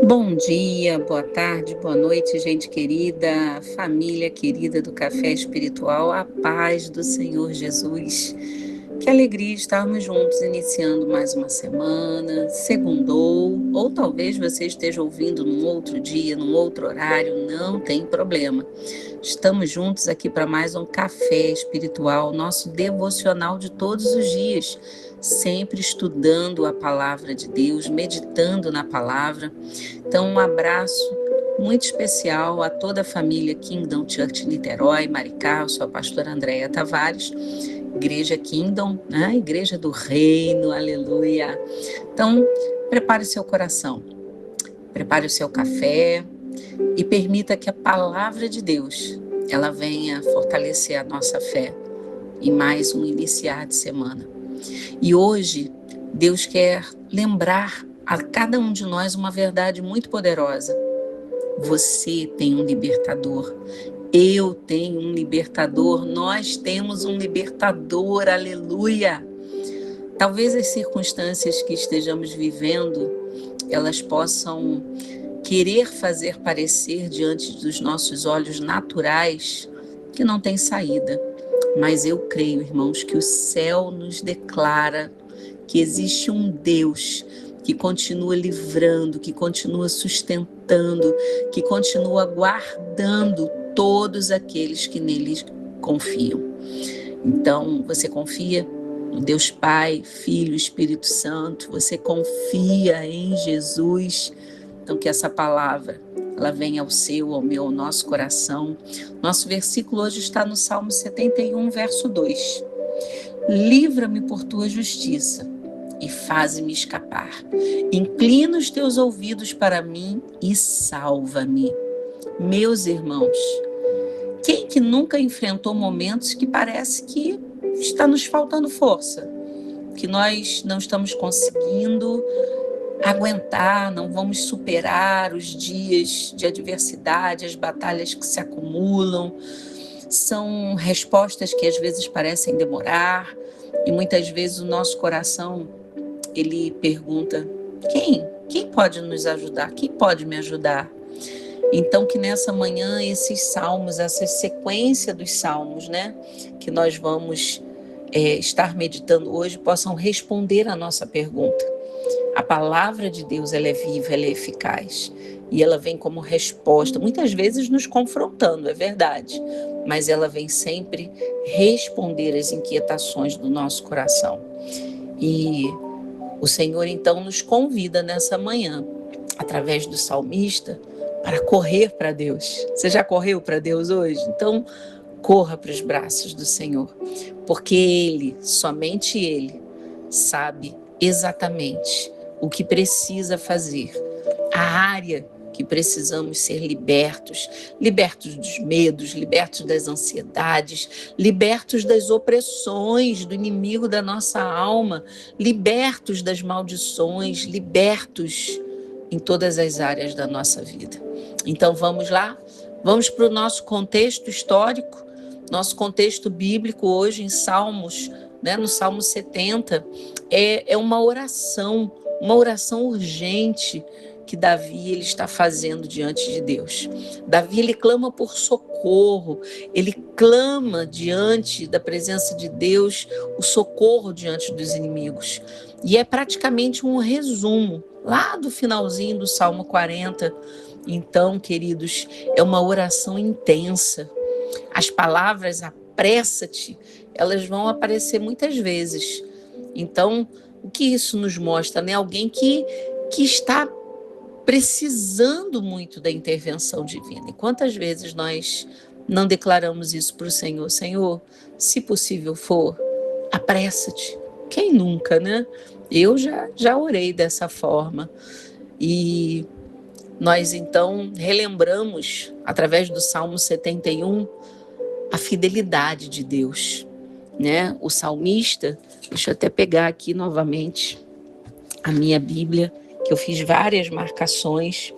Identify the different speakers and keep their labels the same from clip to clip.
Speaker 1: Bom dia, boa tarde, boa noite, gente querida, família querida do Café Espiritual, a paz do Senhor Jesus. Que alegria estarmos juntos, iniciando mais uma semana, segundou, ou talvez você esteja ouvindo num outro dia, num outro horário, não tem problema. Estamos juntos aqui para mais um Café Espiritual, nosso devocional de todos os dias, sempre estudando a palavra de Deus, meditando na palavra. Então, um abraço muito especial a toda a família Kingdom Church Niterói, Maricá, eu sou a pastora Andréia Tavares, Igreja Kingdom, né? Igreja do Reino, aleluia. Então, prepare o seu coração, prepare o seu café e permita que a palavra de Deus, ela venha fortalecer a nossa fé em mais um iniciar de semana. E hoje, Deus quer lembrar a cada um de nós uma verdade muito poderosa. Você tem um libertador. Eu tenho um libertador. Nós temos um libertador. Aleluia! Talvez as circunstâncias que estejamos vivendo, elas possam querer fazer parecer diante dos nossos olhos naturais que não tem saída. Mas eu creio, irmãos, que o céu nos declara que existe um Deus que continua livrando, que continua sustentando, que continua guardando todos aqueles que nele confiam. Então, você confia no Deus Pai, Filho, Espírito Santo, você confia em Jesus. Então, que essa palavra, ela venha ao seu, ao meu, ao nosso coração. Nosso versículo hoje está no Salmo 71, verso 2. Livra-me por tua justiça e faze-me escapar. Inclina os teus ouvidos para mim e salva-me. Meus irmãos, quem que nunca enfrentou momentos que parece que está nos faltando força? Que nós não estamos conseguindo aguentar, não vamos superar os dias de adversidade, as batalhas que se acumulam. São respostas que às vezes parecem demorar e muitas vezes o nosso coração, ele pergunta, quem pode nos ajudar? Quem pode me ajudar? Então que nessa manhã esses salmos, essa sequência dos salmos, né, que nós vamos estar meditando hoje, possam responder a nossa pergunta. A palavra de Deus, ela é viva, ela é eficaz. E ela vem como resposta, muitas vezes nos confrontando, é verdade. Mas ela vem sempre responder às inquietações do nosso coração. E o Senhor, então, nos convida nessa manhã, através do salmista, para correr para Deus. Você já correu para Deus hoje? Então, corra para os braços do Senhor. Porque Ele, somente Ele, sabe exatamente o que precisa fazer, a área que precisamos ser libertos dos medos, libertos das ansiedades, libertos das opressões do inimigo da nossa alma, libertos das maldições, libertos em todas as áreas da nossa vida. Então vamos lá, vamos para o nosso contexto histórico, nosso contexto bíblico hoje em Salmos, né, no Salmo 70, é uma oração urgente que Davi ele está fazendo diante de Deus. Davi ele clama por socorro, ele clama diante da presença de Deus o socorro diante dos inimigos. E é praticamente um resumo lá do finalzinho do Salmo 40. Então, queridos, é uma oração intensa. As palavras apressa-te, elas vão aparecer muitas vezes. Então, o que isso nos mostra, né? Alguém que está precisando muito da intervenção divina. E quantas vezes nós não declaramos isso para o Senhor? Senhor, se possível for, apressa-te. Quem nunca, né? Eu já orei dessa forma. E nós, então, relembramos, através do Salmo 71, a fidelidade de Deus, né? O salmista, deixa eu até pegar aqui novamente a minha Bíblia, que eu fiz várias marcações.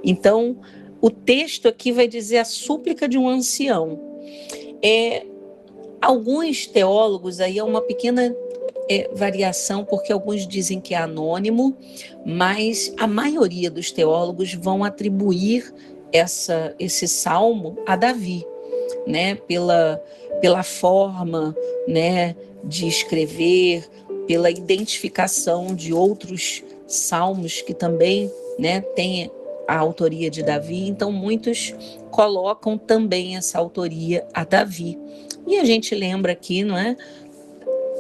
Speaker 1: Então, o texto aqui vai dizer a súplica de um ancião. Alguns teólogos, aí é uma pequena variação, porque alguns dizem que é anônimo, mas a maioria dos teólogos vão atribuir esse salmo a Davi, né? Pela forma, né, de escrever, pela identificação de outros salmos que também, né, têm a autoria de Davi. Então, muitos colocam também essa autoria a Davi. E a gente lembra aqui, não é?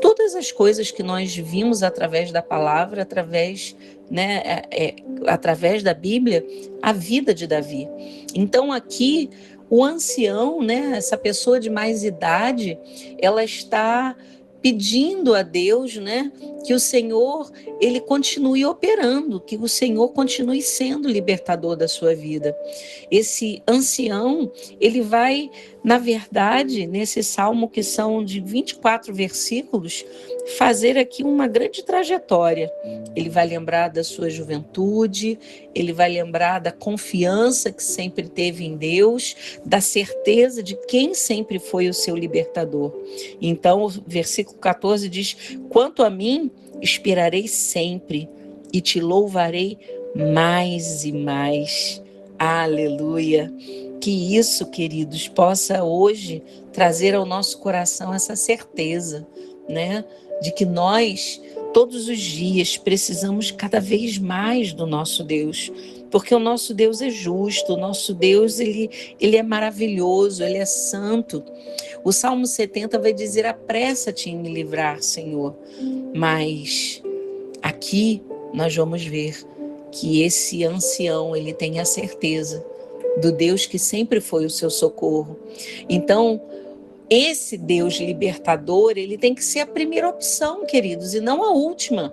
Speaker 1: Todas as coisas que nós vimos através da palavra, através, né, através da Bíblia, a vida de Davi. Então, aqui, o ancião, né, essa pessoa de mais idade, ela está pedindo a Deus, né, que o Senhor ele continue operando, que o Senhor continue sendo libertador da sua vida. Esse ancião, ele vai, na verdade, nesse salmo que são de 24 versículos, fazer aqui uma grande trajetória. Ele vai lembrar da sua juventude, ele vai lembrar da confiança que sempre teve em Deus, da certeza de quem sempre foi o seu libertador. Então, o versículo 14 diz: quanto a mim, esperarei sempre e te louvarei mais e mais. Aleluia! Que isso, queridos, possa hoje trazer ao nosso coração essa certeza, né? De que nós, todos os dias, precisamos cada vez mais do nosso Deus, porque o nosso Deus é justo, o nosso Deus, ele é maravilhoso, ele é santo. O Salmo 70 vai dizer: apressa-te em me livrar, Senhor. Mas aqui nós vamos ver que esse ancião, ele tem a certeza do Deus que sempre foi o seu socorro. Então, esse Deus libertador, ele tem que ser a primeira opção, queridos, e não a última.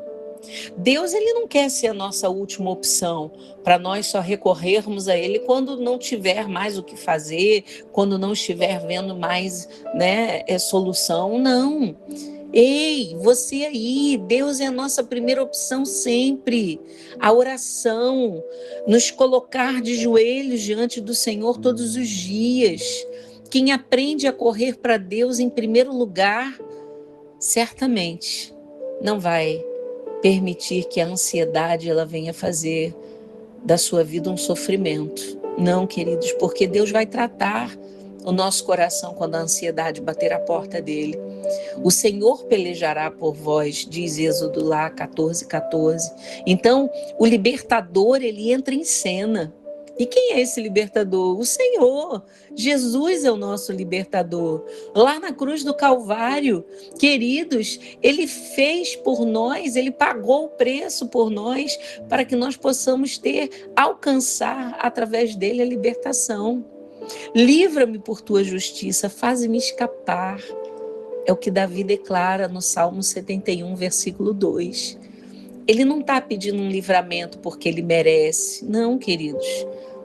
Speaker 1: Deus, ele não quer ser a nossa última opção, para nós só recorrermos a ele quando não tiver mais o que fazer, quando não estiver vendo mais, né, solução. Não. Ei, você aí, Deus é a nossa primeira opção sempre. A oração, nos colocar de joelhos diante do Senhor todos os dias. Quem aprende a correr para Deus em primeiro lugar, certamente não vai permitir que a ansiedade ela venha fazer da sua vida um sofrimento. Não, queridos, porque Deus vai tratar o nosso coração quando a ansiedade bater a porta dele. O Senhor pelejará por vós, diz Êxodo lá 14:14. Então, o libertador, ele entra em cena. E quem é esse libertador? O Senhor. Jesus é o nosso libertador. Lá na cruz do Calvário, queridos, ele fez por nós, ele pagou o preço por nós, para que nós possamos alcançar através dele a libertação. Livra-me por tua justiça, faze-me escapar. É o que Davi declara no Salmo 71, versículo 2. Ele não está pedindo um livramento porque ele merece. Não, queridos.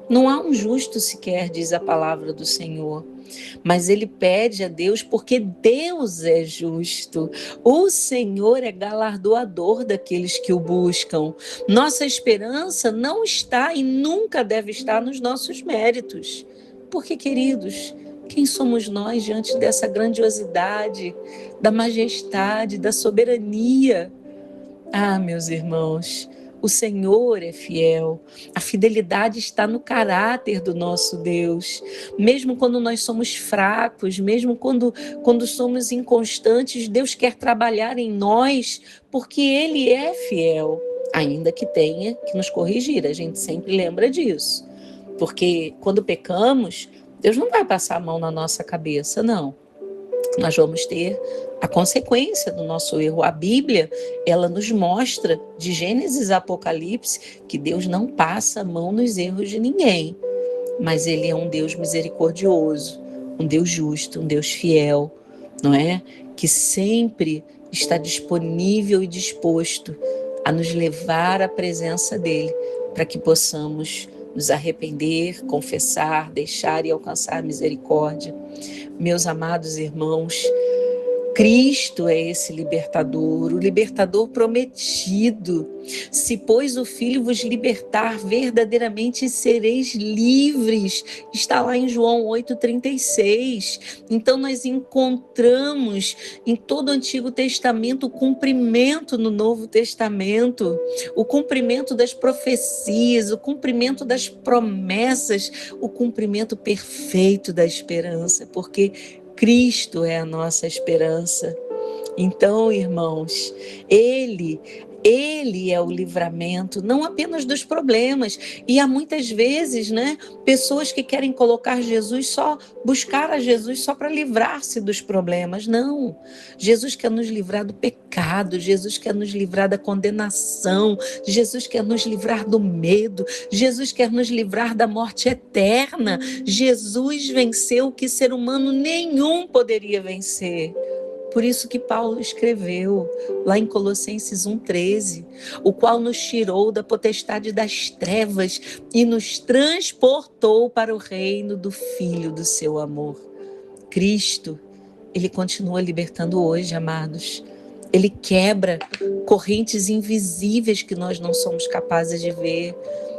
Speaker 1: Não há um justo sequer, diz a palavra do Senhor. Mas ele pede a Deus porque Deus é justo. O Senhor é galardoador daqueles que o buscam. Nossa esperança não está e nunca deve estar nos nossos méritos. Porque, queridos, quem somos nós diante dessa grandiosidade, da majestade, da soberania? Ah, meus irmãos, o Senhor é fiel. A fidelidade está no caráter do nosso Deus. Mesmo quando nós somos fracos, mesmo quando somos inconstantes, Deus quer trabalhar em nós, porque Ele é fiel. Ainda que tenha que nos corrigir, a gente sempre lembra disso. Porque quando pecamos, Deus não vai passar a mão na nossa cabeça, não. Nós vamos ter a consequência do nosso erro. A Bíblia, ela nos mostra, de Gênesis a Apocalipse, que Deus não passa a mão nos erros de ninguém. Mas Ele é um Deus misericordioso, um Deus justo, um Deus fiel, não é? Que sempre está disponível e disposto a nos levar à presença dEle, para que possamos nos arrepender, confessar, deixar e alcançar misericórdia. Meus amados irmãos, Cristo é esse libertador, o libertador prometido. Se, pois, o Filho vos libertar, verdadeiramente sereis livres. Está lá em João 8,36. Então, nós encontramos em todo o Antigo Testamento o cumprimento no Novo Testamento, o cumprimento das profecias, o cumprimento das promessas, o cumprimento perfeito da esperança, porque Cristo é a nossa esperança. Então, irmãos, Ele é o livramento, não apenas dos problemas. E há muitas vezes, pessoas que querem colocar Jesus buscar a Jesus só para livrar-se dos problemas. Não. Jesus quer nos livrar do pecado, Jesus quer nos livrar da condenação, Jesus quer nos livrar do medo, Jesus quer nos livrar da morte eterna. Jesus venceu o que ser humano nenhum poderia vencer. Por isso que Paulo escreveu lá em Colossenses 1,13, o qual nos tirou da potestade das trevas e nos transportou para o reino do Filho do seu amor. Cristo, Ele continua libertando hoje, amados. Ele quebra correntes invisíveis que nós não somos capazes de ver.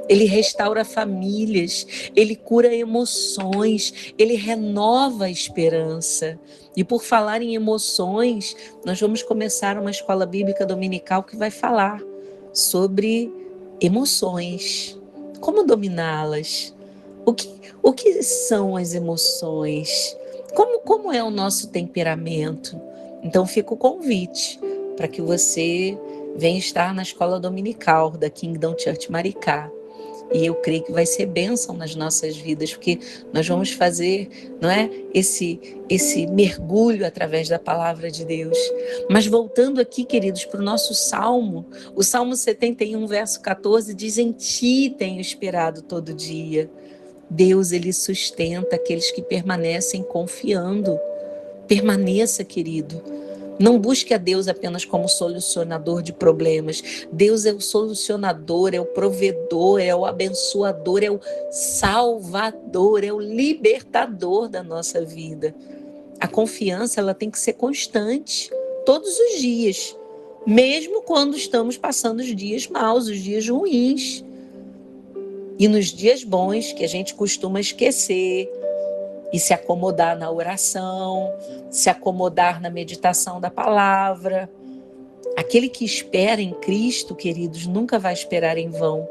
Speaker 1: Ele restaura famílias, Ele cura emoções, Ele renova a esperança. E por falar em emoções, nós vamos começar uma escola bíblica dominical que vai falar sobre emoções, como dominá-las, o que são as emoções, como é o nosso temperamento. Então fica o convite para que você venha estar na escola dominical da Kingdom Church Maricá. E eu creio que vai ser bênção nas nossas vidas, porque nós vamos fazer, esse mergulho através da palavra de Deus. Mas voltando aqui, queridos, para o nosso Salmo, o Salmo 71, verso 14, diz: em ti tenho esperado todo dia. Deus, Ele sustenta aqueles que permanecem confiando. Permaneça, querido. Não busque a Deus apenas como solucionador de problemas. Deus é o solucionador, é o provedor, é o abençoador, é o salvador, é o libertador da nossa vida. A confiança, ela tem que ser constante, todos os dias, mesmo quando estamos passando os dias maus, os dias ruins. E nos dias bons, que a gente costuma esquecer, e se acomodar na oração, se acomodar na meditação da palavra. Aquele que espera em Cristo, queridos, nunca vai esperar em vão.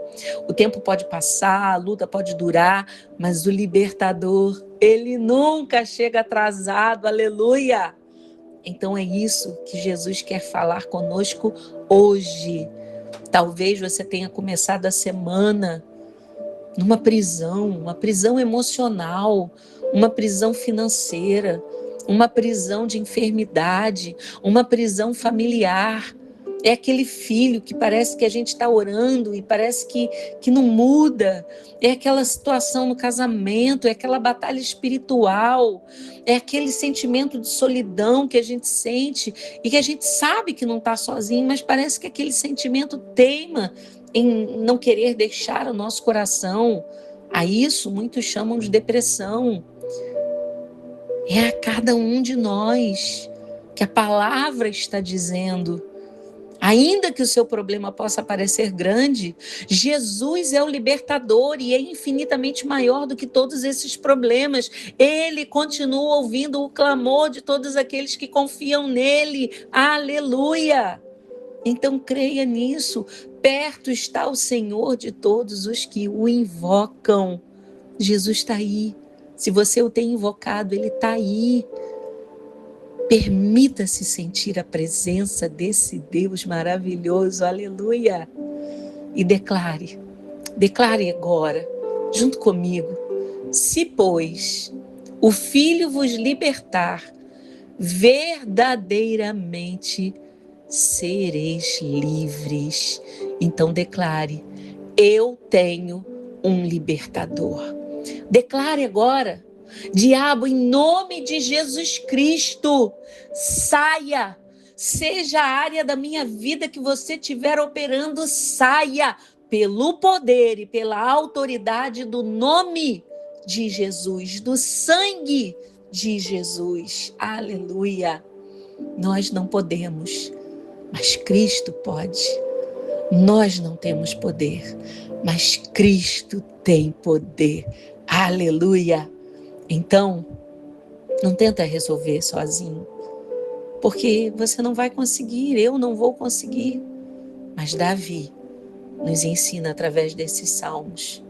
Speaker 1: O tempo pode passar, a luta pode durar, mas o libertador, ele nunca chega atrasado, aleluia! Então é isso que Jesus quer falar conosco hoje. Talvez você tenha começado a semana numa prisão, uma prisão emocional, uma prisão financeira, uma prisão de enfermidade, uma prisão familiar. É aquele filho que parece que a gente está orando e parece que não muda. É aquela situação no casamento, é aquela batalha espiritual, é aquele sentimento de solidão que a gente sente e que a gente sabe que não está sozinho, mas parece que aquele sentimento teima em não querer deixar o nosso coração. A isso muitos chamam de depressão. É a cada um de nós que a palavra está dizendo. Ainda que o seu problema possa parecer grande, Jesus é o libertador e é infinitamente maior do que todos esses problemas. Ele continua ouvindo o clamor de todos aqueles que confiam nele. Aleluia! Então creia nisso. Perto está o Senhor de todos os que o invocam. Jesus está aí. Se você o tem invocado, Ele está aí. Permita-se sentir a presença desse Deus maravilhoso. Aleluia. E declare agora, junto comigo: se, pois, o Filho vos libertar, verdadeiramente sereis livres. Então declare: eu tenho um libertador. Declare agora: diabo, em nome de Jesus Cristo, saia. Seja a área da minha vida que você estiver operando, saia pelo poder e pela autoridade do nome de Jesus, do sangue de Jesus. Aleluia. Nós não podemos, mas Cristo pode. Nós não temos poder, mas Cristo tem poder. Aleluia! Então, não tenta resolver sozinho, porque você não vai conseguir, eu não vou conseguir. Mas Davi nos ensina através desses salmos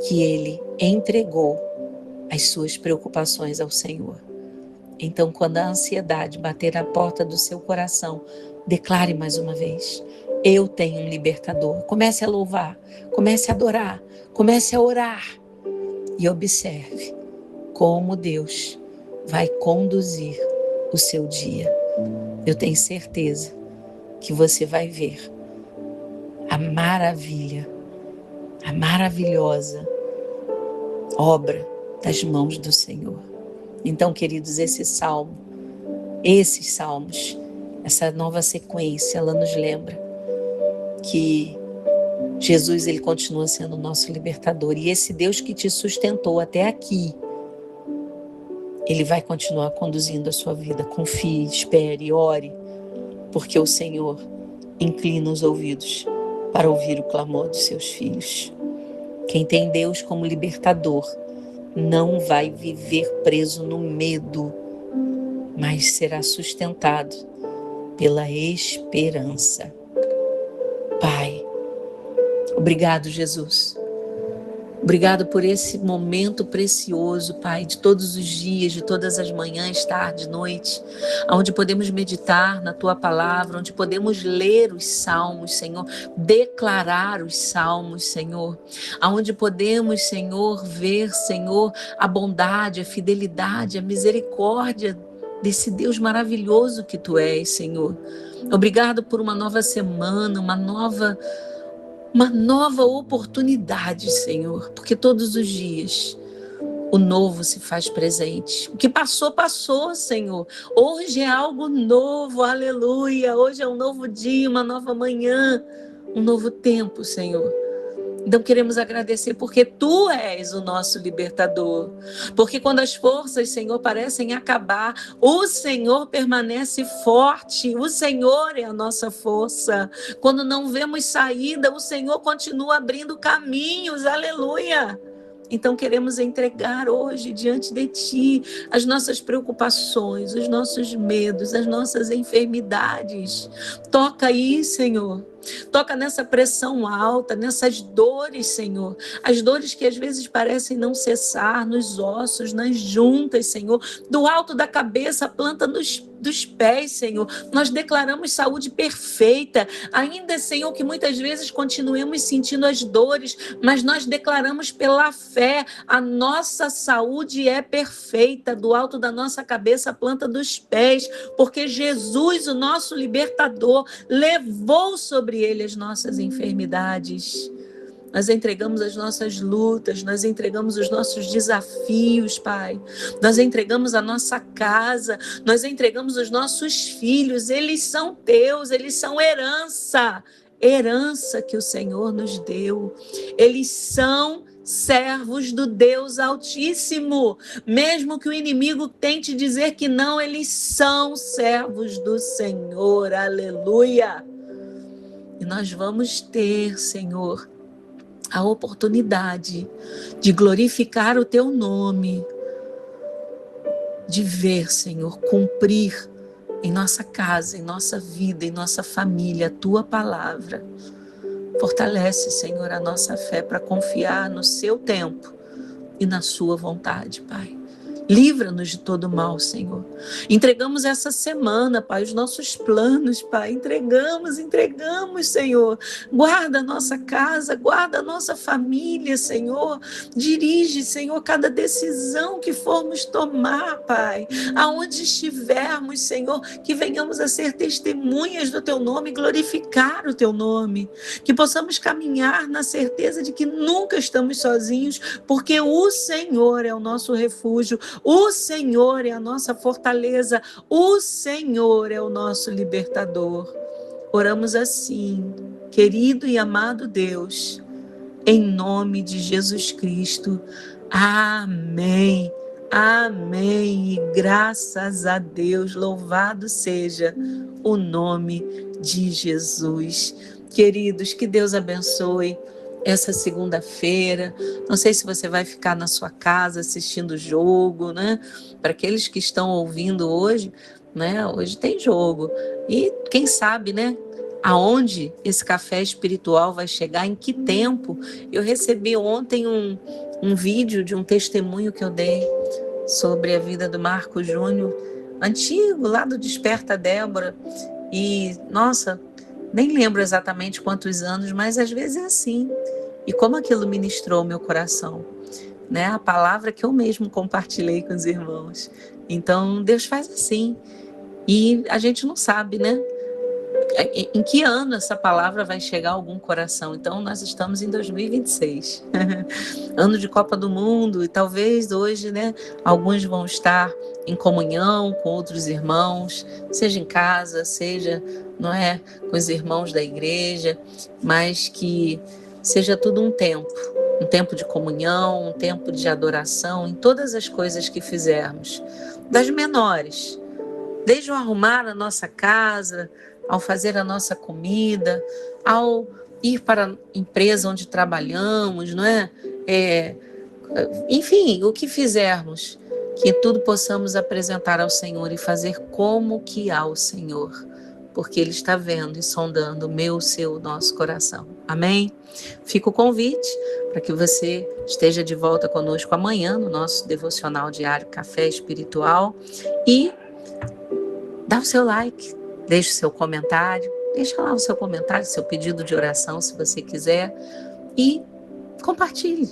Speaker 1: que ele entregou as suas preocupações ao Senhor. Então, quando a ansiedade bater à porta do seu coração, declare mais uma vez: eu tenho um libertador. Comece a louvar, comece a adorar, comece a orar e observe como Deus vai conduzir o seu dia. Eu tenho certeza que você vai ver a maravilha, a maravilhosa obra das mãos do Senhor. Então, queridos, esses salmos, essa nova sequência, ela nos lembra que Jesus, ele continua sendo o nosso libertador, e esse Deus que te sustentou até aqui, ele vai continuar conduzindo a sua vida. Confie, espere, ore, porque o Senhor inclina os ouvidos para ouvir o clamor dos seus filhos. Quem tem Deus como libertador não vai viver preso no medo, mas será sustentado pela esperança. Pai, obrigado, Jesus. Obrigado por esse momento precioso, Pai, de todos os dias, de todas as manhãs, tarde, noite, onde podemos meditar na Tua palavra, onde podemos ler os salmos, Senhor, declarar os salmos, Senhor, onde podemos, Senhor, ver, Senhor, a bondade, a fidelidade, a misericórdia desse Deus maravilhoso que Tu és, Senhor. Obrigado por uma nova semana, uma nova oportunidade, Senhor, porque todos os dias o novo se faz presente. O que passou, passou, Senhor. Hoje é algo novo, aleluia. Hoje é um novo dia, uma nova manhã, um novo tempo, Senhor. Então queremos agradecer porque Tu és o nosso libertador. Porque quando as forças, Senhor, parecem acabar, o Senhor permanece forte. O Senhor é a nossa força. Quando não vemos saída, o Senhor continua abrindo caminhos. Aleluia! Então queremos entregar hoje diante de Ti as nossas preocupações, os nossos medos, as nossas enfermidades. Toca aí, Senhor. Toca nessa pressão alta, nessas dores, Senhor. As dores que às vezes parecem não cessar, nos ossos, nas juntas, Senhor. Do alto da cabeça, a planta dos pés, Senhor. Nós declaramos saúde perfeita. Ainda, Senhor, que muitas vezes continuemos sentindo as dores, mas nós declaramos pela fé, a nossa saúde é perfeita. Do alto da nossa cabeça, a planta dos pés. Porque Jesus, o nosso libertador, levou sobre Ele as nossas enfermidades. Nós entregamos as nossas lutas, nós entregamos os nossos desafios, Pai. Nós entregamos a nossa casa, nós entregamos os nossos filhos. Eles são Teus, eles são herança que o Senhor nos deu. Eles são servos do Deus Altíssimo. Mesmo que o inimigo tente dizer que não, eles são servos do Senhor. Aleluia! E nós vamos ter, Senhor, a oportunidade de glorificar o Teu nome, de ver, Senhor, cumprir em nossa casa, em nossa vida, em nossa família, a Tua palavra. Fortalece, Senhor, a nossa fé para confiar no Seu tempo e na Sua vontade, Pai. Livra-nos de todo mal, Senhor. Entregamos essa semana, Pai, os nossos planos, Pai. Entregamos, Senhor. Guarda a nossa casa, guarda a nossa família, Senhor. Dirige, Senhor, cada decisão que formos tomar, Pai. Aonde estivermos, Senhor, que venhamos a ser testemunhas do Teu nome, glorificar o Teu nome. Que possamos caminhar na certeza de que nunca estamos sozinhos, porque o Senhor é o nosso refúgio. O Senhor é a nossa fortaleza, o Senhor é o nosso libertador. Oramos assim, querido e amado Deus, em nome de Jesus Cristo. Amém, Amém. E graças a Deus, louvado seja o nome de Jesus. Queridos, que Deus abençoe essa segunda-feira. Não sei se você vai ficar na sua casa assistindo o jogo, né? Para aqueles que estão ouvindo hoje, né? Hoje tem jogo. E quem sabe, né? Aonde esse café espiritual vai chegar, em que tempo? Eu recebi ontem um vídeo de um testemunho que eu dei sobre a vida do Marco Júnior, antigo, lá do Desperta Débora. E, nossa, nem lembro exatamente quantos anos, mas às vezes é assim. E como aquilo ministrou o meu coração, né? A palavra que eu mesmo compartilhei com os irmãos. Então, Deus faz assim. E a gente não sabe, né? Em que ano essa palavra vai chegar a algum coração? Então, nós estamos em 2026, ano de Copa do Mundo, e talvez hoje, né, alguns vão estar em comunhão com outros irmãos, seja em casa, seja, não é, com os irmãos da igreja, mas que seja tudo um tempo de comunhão, um tempo de adoração em todas as coisas que fizermos, das menores, desde o arrumar a nossa casa, ao fazer a nossa comida, ao ir para a empresa onde trabalhamos, não é? Enfim, o que fizermos, que tudo possamos apresentar ao Senhor e fazer como que ao Senhor, porque Ele está vendo e sondando o meu, o seu, o nosso coração. Amém? Fica o convite para que você esteja de volta conosco amanhã no nosso devocional diário Café Espiritual e dá o seu like, deixa o seu comentário, deixa lá o seu comentário, seu pedido de oração, se você quiser, e compartilhe.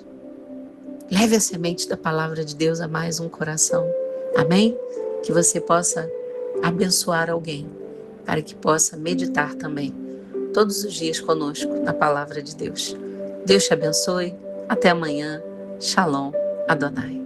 Speaker 1: Leve a semente da palavra de Deus a mais um coração. Amém? Que você possa abençoar alguém, para que possa meditar também todos os dias conosco na palavra de Deus. Deus te abençoe. Até amanhã. Shalom Adonai.